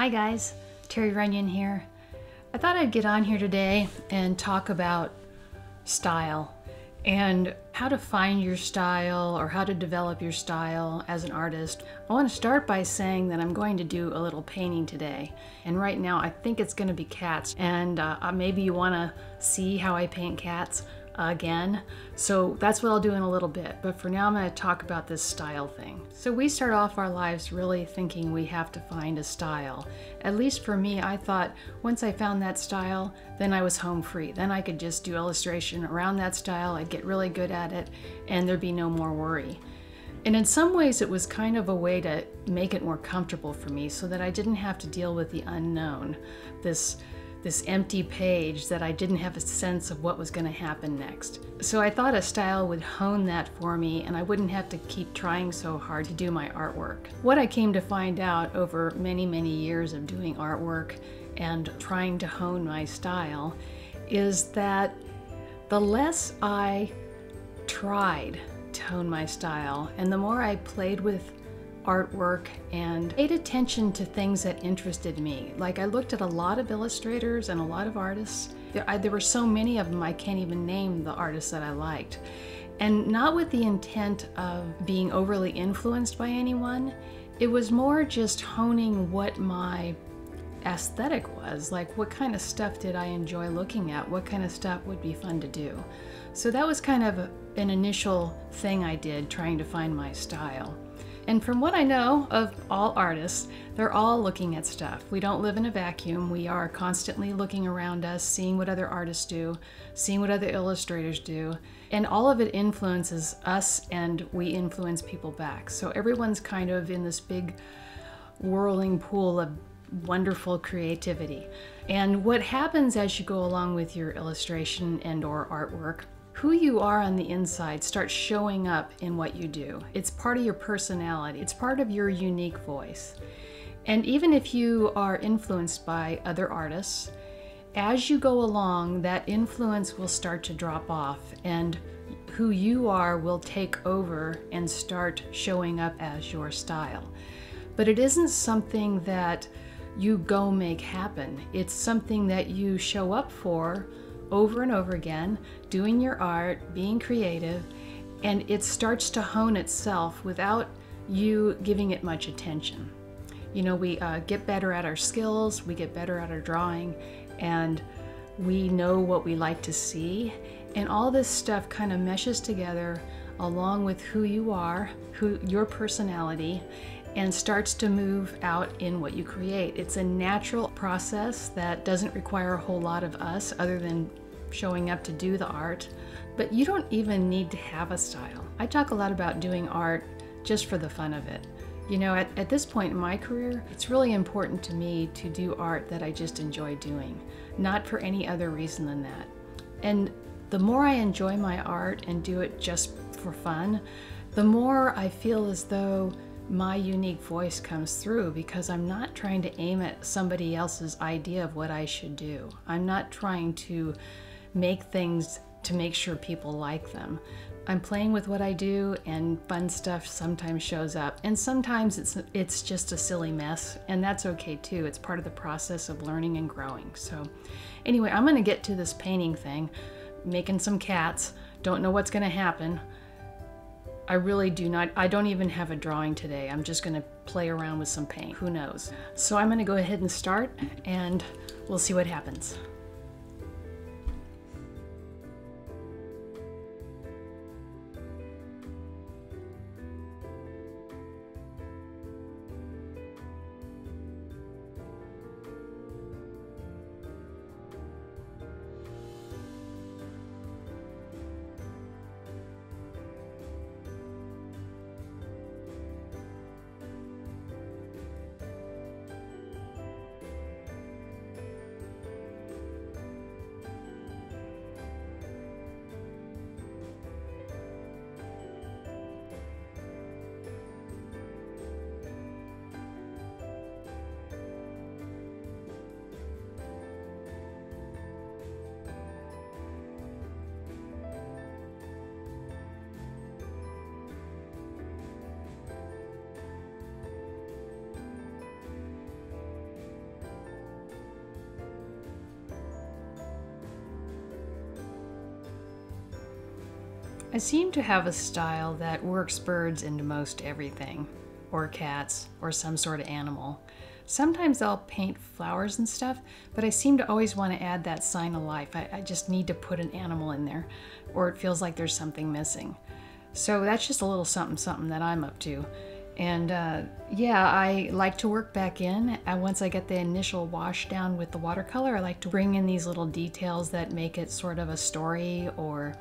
Hi guys, Terry Runyan here. I thought I'd get on here today and talk about style and how to find your style or how to develop your style as an artist. I want to start by saying that I'm going to do a little painting today, and right now I think it's going to be cats, and maybe you want to see how I paint cats again. So that's what I'll do in a little bit, but for now I'm going to talk about this style thing. So we start off our lives really thinking we have to find a style. At least for me, I thought once I found that style, then I was home free. Then I could just do illustration around that style, I'd get really good at it, and there'd be no more worry. And in some ways it was kind of a way to make it more comfortable for me so that I didn't have to deal with the unknown, this empty page that I didn't have a sense of what was going to happen next. So I thought a style would hone that for me and I wouldn't have to keep trying so hard to do my artwork. What I came to find out over many, many years of doing artwork and trying to hone my style is that the less I tried to hone my style and the more I played with artwork and paid attention to things that interested me. Like I looked at a lot of illustrators and a lot of artists. There were so many of them I can't even name the artists that I liked. And not with the intent of being overly influenced by anyone. It was more just honing what my aesthetic was. Like what kind of stuff did I enjoy looking at? What kind of stuff would be fun to do? So that was kind of an initial thing I did trying to find my style. And from what I know of all artists, they're all looking at stuff. We don't live in a vacuum. We are constantly looking around us, seeing what other artists do, seeing what other illustrators do, and all of it influences us and we influence people back. So everyone's kind of in this big whirling pool of wonderful creativity. And what happens as you go along with your illustration and or artwork, who you are on the inside starts showing up in what you do. It's part of your personality. It's part of your unique voice. And even if you are influenced by other artists, as you go along, that influence will start to drop off and who you are will take over and start showing up as your style. But it isn't something that you go make happen. It's something that you show up for over and over again, doing your art, being creative, and it starts to hone itself without you giving it much attention. You know, we get better at our skills, we get better at our drawing, and we know what we like to see, and all this stuff kind of meshes together along with who you are, your personality, and starts to move out in what you create. It's a natural process that doesn't require a whole lot of us other than showing up to do the art, but you don't even need to have a style. I talk a lot about doing art just for the fun of it. You know, at this point in my career, it's really important to me to do art that I just enjoy doing, not for any other reason than that. And the more I enjoy my art and do it just for fun, the more I feel as though my unique voice comes through because I'm not trying to aim at somebody else's idea of what I should do. I'm not trying to make things to make sure people like them. I'm playing with what I do and fun stuff sometimes shows up, and sometimes it's just a silly mess, and that's okay too. It's part of the process of learning and growing. So anyway, I'm gonna get to this painting thing, making some cats. Don't know what's gonna happen. I don't even have a drawing today. I'm just gonna play around with some paint. Who knows? So I'm gonna go ahead and start and we'll see what happens. I seem to have a style that works birds into most everything, or cats, or some sort of animal. Sometimes I'll paint flowers and stuff, but I seem to always want to add that sign of life. I just need to put an animal in there, or it feels like there's something missing. So that's just a little something that I'm up to. And yeah, I like to work back in. Once I get the initial wash down with the watercolor, I like to bring in these little details that make it sort of a story or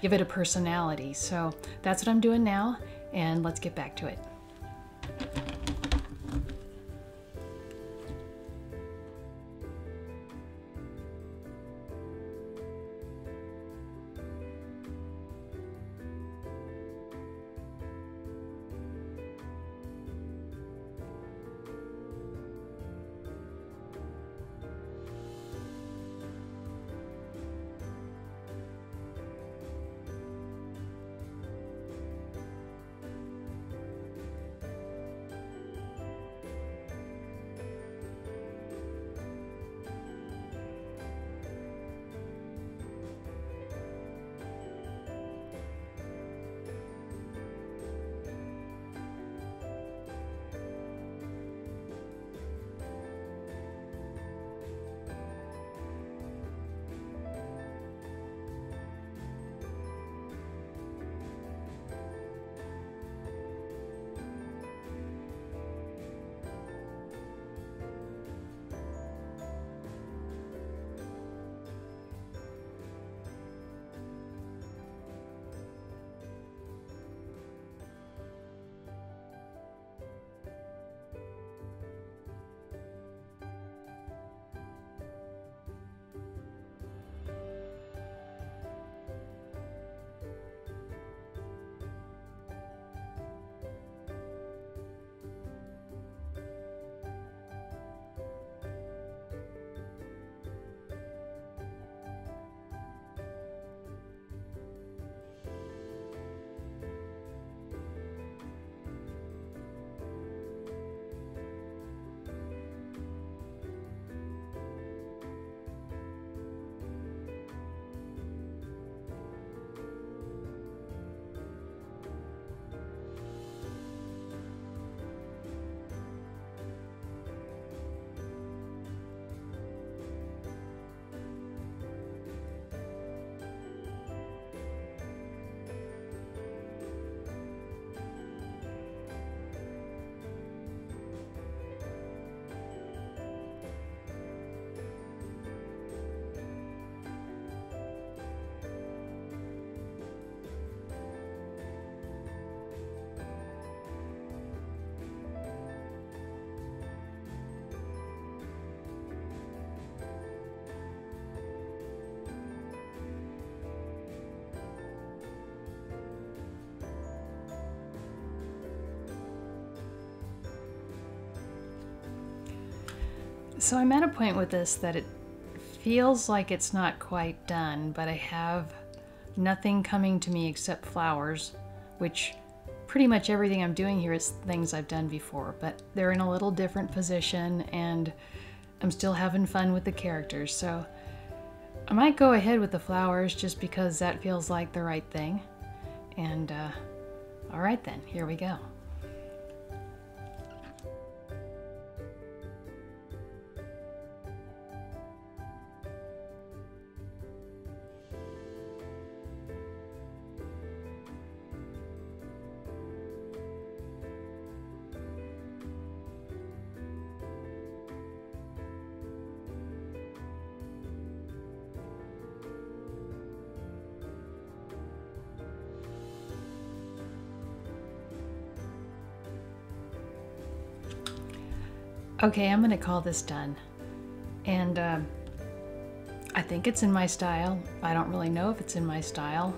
give it a personality. So that's what I'm doing now, and let's get back to it. So I'm at a point with this that it feels like it's not quite done, but I have nothing coming to me except flowers, which pretty much everything I'm doing here is things I've done before, but they're in a little different position and I'm still having fun with the characters. So I might go ahead with the flowers just because that feels like the right thing. And all right then, here we go. Okay, I'm gonna call this done. And I think it's in my style. I don't really know if it's in my style.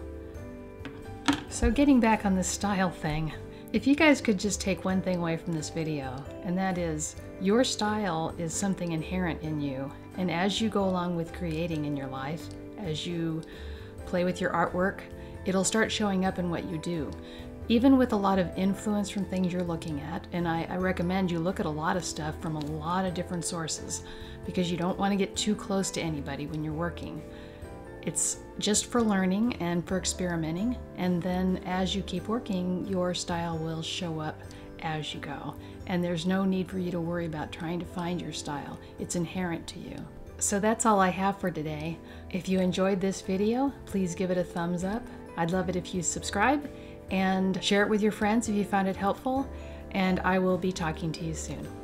So getting back on this style thing, if you guys could just take one thing away from this video, and that is your style is something inherent in you. And as you go along with creating in your life, as you play with your artwork, it'll start showing up in what you do. Even with a lot of influence from things you're looking at, and I recommend you look at a lot of stuff from a lot of different sources because you don't want to get too close to anybody when you're working. It's just for learning and for experimenting, and then as you keep working, your style will show up as you go. And there's no need for you to worry about trying to find your style. It's inherent to you. So that's all I have for today. If you enjoyed this video, please give it a thumbs up. I'd love it if you subscribe and share it with your friends if you found it helpful, and I will be talking to you soon.